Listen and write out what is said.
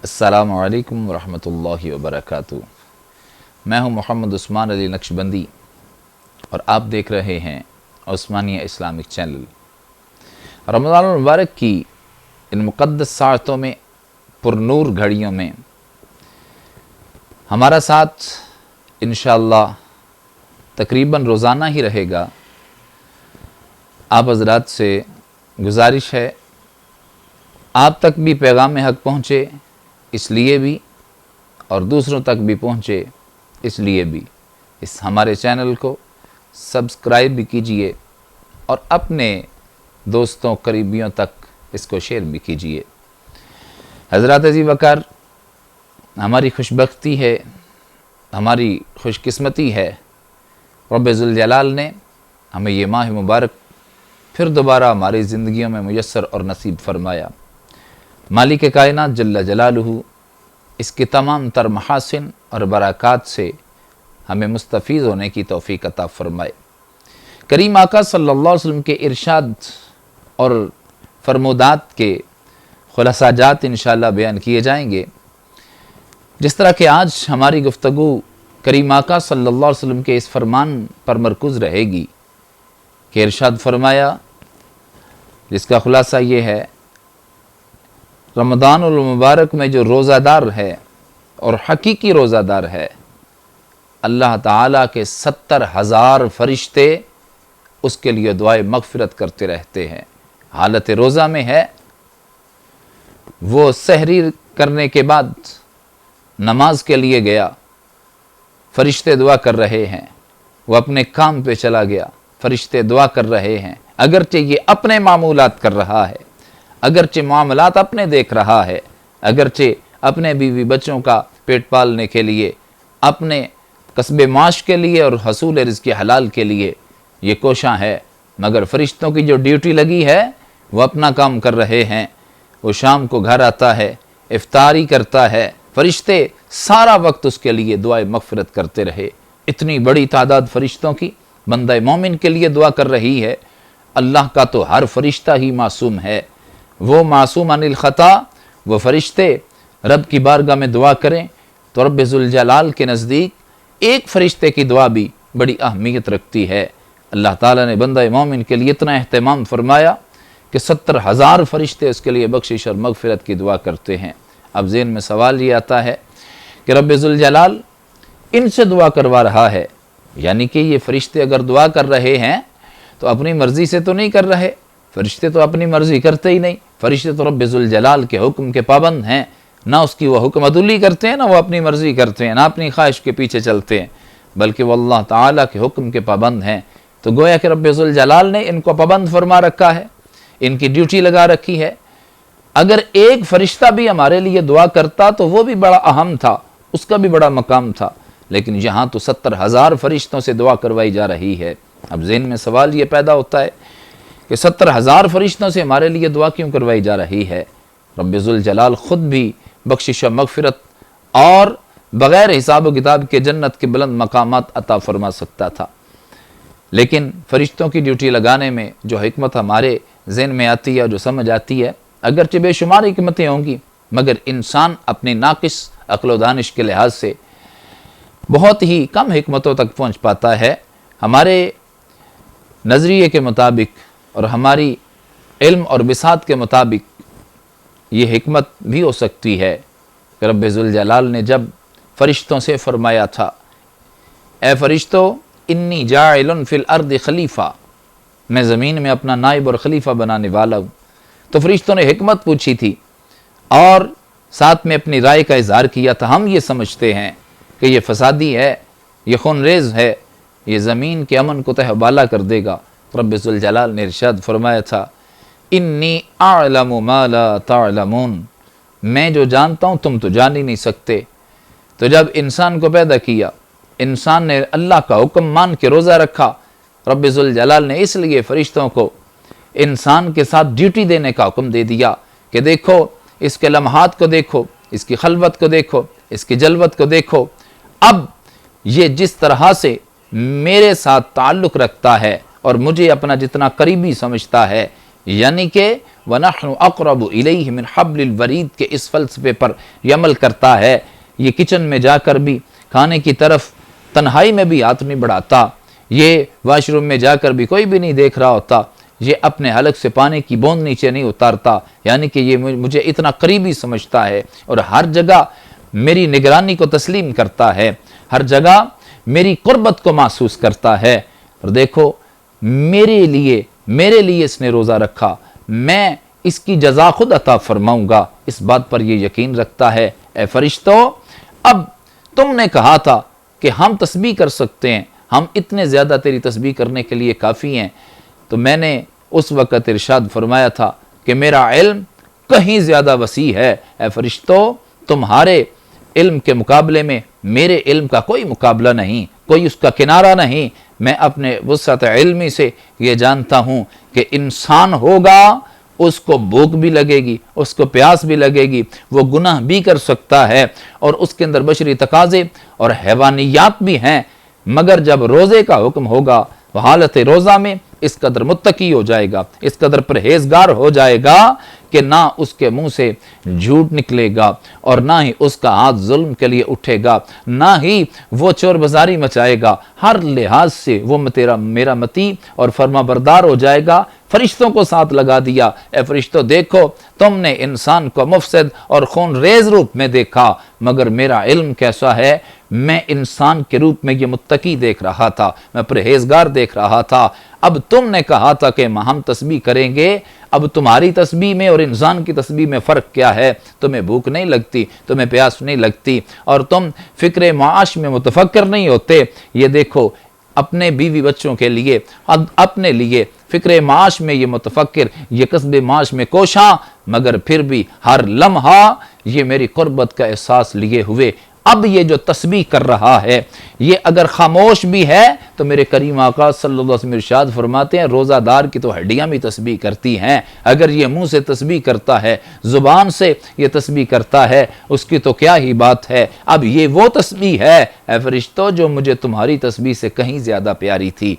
अस्सलामु अलैकुम वरहमतुल्लाहि वबरकातुहू। मैं हूं मोहम्मद उस्मान अली नक्शबंदी और आप देख रहे हैं उस्मानिया इस्लामिक चैनल। रमज़ान मुबारक की इन मुक़द्दस साअतों में, पुरनूर घड़ियों में हमारा साथ इंशाअल्लाह तकरीबन रोज़ाना ही रहेगा। आप हज़रात से गुजारिश है आप तक भी पैगाम हक़ पहुँचे, इसलिए भी, और दूसरों तक भी पहुँचे इसलिए भी इस हमारे चैनल को सब्सक्राइब भी कीजिए और अपने दोस्तों करीबियों तक इसको शेयर भी कीजिए। हज़रात अज़ी वक़ार, हमारी खुशबख्ती है, हमारी खुशकिस्मती है, रब्बे ज़ुल जलाल ने हमें ये माह मुबारक फिर दोबारा हमारी ज़िंदगियों में मुयस्सर और नसीब फरमाया। मालिक कायनात जल्ल जलालुहु इसके तमाम तर महासिन और बरक़ात से हमें मुस्तफ़ीज़ होने की तौफ़ीक़ अता फ़रमाए। करीम आका सल्लल्लाहु अलैहि वसल्लम के इरशाद और फरमोदात के खुलासाजात इंशाअल्लाह बयान किए जाएंगे। जिस तरह के आज हमारी गुफ्तगू करीम आका सल्लल्लाहु अलैहि वसल्लम के इस फरमान पर मरकूज़ रहेगी कि इरशाद फरमाया, जिसका खुलासा ये है, रमज़ानुल मुबारक में जो रोज़ादार है और हकीकी रोज़ादार है, अल्लाह ताला के 70,000 फरिश्ते उसके लिए दुआए मग़फ़िरत करते रहते हैं। हालत रोज़ा में है, वो सहरी करने के बाद नमाज के लिए गया, फरिश्ते दुआ कर रहे हैं। वो अपने काम पे चला गया, फरिश्ते दुआ कर रहे हैं। अगरचे ये अपने मामूलात कर रहा है, अगरचे मामलात अपने देख रहा है, अगरचे अपने बीवी बच्चों का पेट पालने के लिए, अपने कस्बे माश के लिए और हसूल रिज़्क़ हलाल के लिए ये कोशां है, मगर फ़रिश्तों की जो ड्यूटी लगी है वो अपना काम कर रहे हैं। वो शाम को घर आता है, इफ्तारी करता है, फ़रिश्ते सारा वक्त उसके लिए दुआए मग़फ़िरत करते रहे। इतनी बड़ी तादाद फ़रिश्तों की बंदा मोमिन के लिए दुआ कर रही है। अल्लाह का तो हर फरिश्ता ही मासूम है, वो मासूम अनिल ख़ता। वो फरिश्ते रब की बारगाह में दुआ करें तो रब्बे ज़ुल जलाल के नज़दीक एक फ़रिश्ते की दुआ भी बड़ी अहमियत रखती है। अल्लाह ताला ने बंदा मोमिन के लिए इतना एहतमाम फरमाया कि 70,000 फरिश्ते उसके लिए बख्शिश और मग़फ़िरत की दुआ करते हैं। अब ज़हन में सवाल ये आता है कि रब्बे ज़ुल जलाल इनसे दुआ करवा रहा है, यानी कि ये फ़रिश्ते अगर दुआ कर रहे हैं तो अपनी मर्ज़ी से तो नहीं कर रहे। फ़रिश्ते तो अपनी मर्ज़ी करते ही नहीं, फ़रिश्ते तो रब्बे ज़ुल जलाल के हुक्म के पाबंद हैं। ना उसकी वो हुक्म अदुली करते हैं, ना वो अपनी मर्ज़ी करते हैं, ना अपनी ख्वाहिश के पीछे चलते हैं, बल्कि वो अल्लाह ताला के हुक्म के पाबंद हैं। तो गोया कि रब्बे ज़ुल जलाल ने इनको पाबंद फरमा रखा है, इनकी ड्यूटी लगा रखी है। अगर एक फ़रिश्ता भी हमारे लिए दुआ करता तो वो भी बड़ा अहम था, उसका भी बड़ा मकाम था, लेकिन यहाँ तो 70,000 फरिश्तों से दुआ करवाई जा रही है। अब ज़हन में सवाल ये पैदा होता है कि 70,000 फरिश्तों से हमारे लिए दुआ क्यों करवाई जा रही है? रब्बे ज़ुल जलाल ख़ुद भी बख्शिश मग़फ़िरत और बग़ैर हिसाब व किताब के जन्नत के बुलंद मकामात अता फरमा सकता था, लेकिन फ़रिश्तों की ड्यूटी लगाने में जो हिकमत हमारे ज़हन में आती है, जो समझ आती है, अगरचे बेशुमार हिकमतें होंगी, मगर इंसान अपनी नाक़िस अक़्ल व दानिश के लिहाज से बहुत ही कम हिकमतों तक पहुँच पाता है। हमारे नज़रिए के मुताबिक और हमारी इल्म और बिसात के मुताबिक ये हिकमत भी हो सकती है कि रब्बे ज़ुल जलाल ने जब फ़रिश्तों से फ़रमाया था, ए फ़रिश्तों, इन्नी जाइलुन फ़िल अर्द खलीफ़ा, मैं ज़मीन में अपना नाइब और खलीफ़ा बनाने वाला हूँ। तो फ़रिश्तों ने हिकमत पूछी थी और साथ में अपनी राय का इज़हार किया था। हम ये समझते हैं कि ये फ़सादी है, ये खूनरेज़ है, ये ज़मीन के अमन को तहबाला कर देगा। रब्बे ज़ुल जलाल ने इरशाद फरमाया था, इन्नी अअलमु मा ला तअलमून, मैं जो जानता हूँ तुम तो जान ही नहीं सकते। तो जब इंसान को पैदा किया, इंसान ने अल्लाह का हुक्म मान के रोज़ा रखा, रब्बे ज़ुल जलाल ने इसलिए फ़रिश्तों को इंसान के साथ ड्यूटी देने का हुक्म दे दिया कि देखो, इसके लम्हात को देखो, इसकी खलवत को देखो, इसकी जलवत को देखो। अब ये जिस तरह से मेरे साथ ताल्लुक़ रखता है और मुझे अपना जितना करीबी समझता है, یعنی کہ وَنَحْنُ أَقْرَبُ إِلَيْهِ مِنْ حَبْلِ الْوَرِيدِ کے اس فلسفے پر یہ عمل کرتا ہے۔ یہ کچن میں جا کر بھی کھانے کی طرف تنہائی میں بھی ہاتھ نہیں بڑھاتا، یہ واش روم میں جا کر بھی کوئی بھی نہیں دیکھ رہا ہوتا، یہ اپنے حلق سے پانی کی بوند نیچے نہیں اتارتا، یعنی کہ یہ مجھے اتنا قریبی سمجھتا ہے اور ہر جگہ میری نگرانی کو تسلیم کرتا ہے، ہر جگہ میری قربت کو محسوس کرتا ہے۔ اور دیکھو میرے لیے اس نے روزہ رکھا، میں اس کی جزا خود عطا فرماؤں گا، اس بات پر یہ یقین رکھتا ہے۔ اے فرشتوں، اب تم نے کہا تھا کہ ہم تسبیح کر سکتے ہیں، ہم اتنے زیادہ تیری تسبیح کرنے کے لیے کافی ہیں، تو میں نے اس وقت ارشاد فرمایا تھا کہ میرا علم کہیں زیادہ وسیع ہے۔ اے فرشتوں، تمہارے علم کے مقابلے میں میرے علم کا کوئی مقابلہ نہیں، کوئی اس کا کنارہ نہیں۔ میں اپنے وسعت علمی سے یہ جانتا ہوں کہ انسان ہوگا، اس کو بھوک بھی لگے گی، اس کو پیاس بھی لگے گی، وہ گناہ بھی کر سکتا ہے اور اس کے اندر بشری تقاضے اور حیوانیات بھی ہیں، مگر جب روزے کا حکم ہوگا وہ حالت روزہ میں اس قدر متقی ہو جائے گا، اس قدر پرہیزگار ہو جائے گا کہ نہ اس کے منہ سے جھوٹ نکلے گا اور نہ ہی اس کا ہاتھ ظلم کے لیے اٹھے گا، نہ ہی وہ چور بازاری مچائے گا، ہر لحاظ سے وہ میرا متی اور فرما بردار ہو جائے گا۔ فرشتوں کو ساتھ لگا دیا، اے فرشتوں دیکھو تم نے انسان کو مفسد اور خون ریز روپ میں دیکھا، مگر میرا علم کیسا ہے، میں انسان کے روپ میں یہ متقی دیکھ رہا تھا، میں پرہیزگار دیکھ رہا تھا۔ اب تم نے کہا تھا کہ ہم تسبیح کریں گے، اب تمہاری تسبیح میں اور انسان کی تسبیح میں فرق کیا ہے؟ تمہیں بھوک نہیں لگتی، تمہیں پیاس نہیں لگتی، اور تم فکر معاش میں متفکر نہیں ہوتے۔ یہ دیکھو اپنے بیوی بچوں کے لیے، اپنے لیے فکر معاش میں یہ متفکر، یہ قصب معاش میں کوشاں، مگر پھر بھی ہر لمحہ یہ میری قربت کا احساس لیے ہوئے۔ اب یہ جو تسبیح کر رہا ہے، یہ اگر خاموش بھی ہے تو میرے کریم آقا صلی اللہ علیہ وسلم ارشاد فرماتے ہیں روزہ دار کی تو ہڈیاں بھی تسبیح کرتی ہیں، اگر یہ منہ سے تسبیح کرتا ہے، زبان سے یہ تسبیح کرتا ہے، اس کی تو کیا ہی بات ہے۔ اب یہ وہ تسبیح ہے اے فرشتوں جو مجھے تمہاری تسبیح سے کہیں زیادہ پیاری تھی۔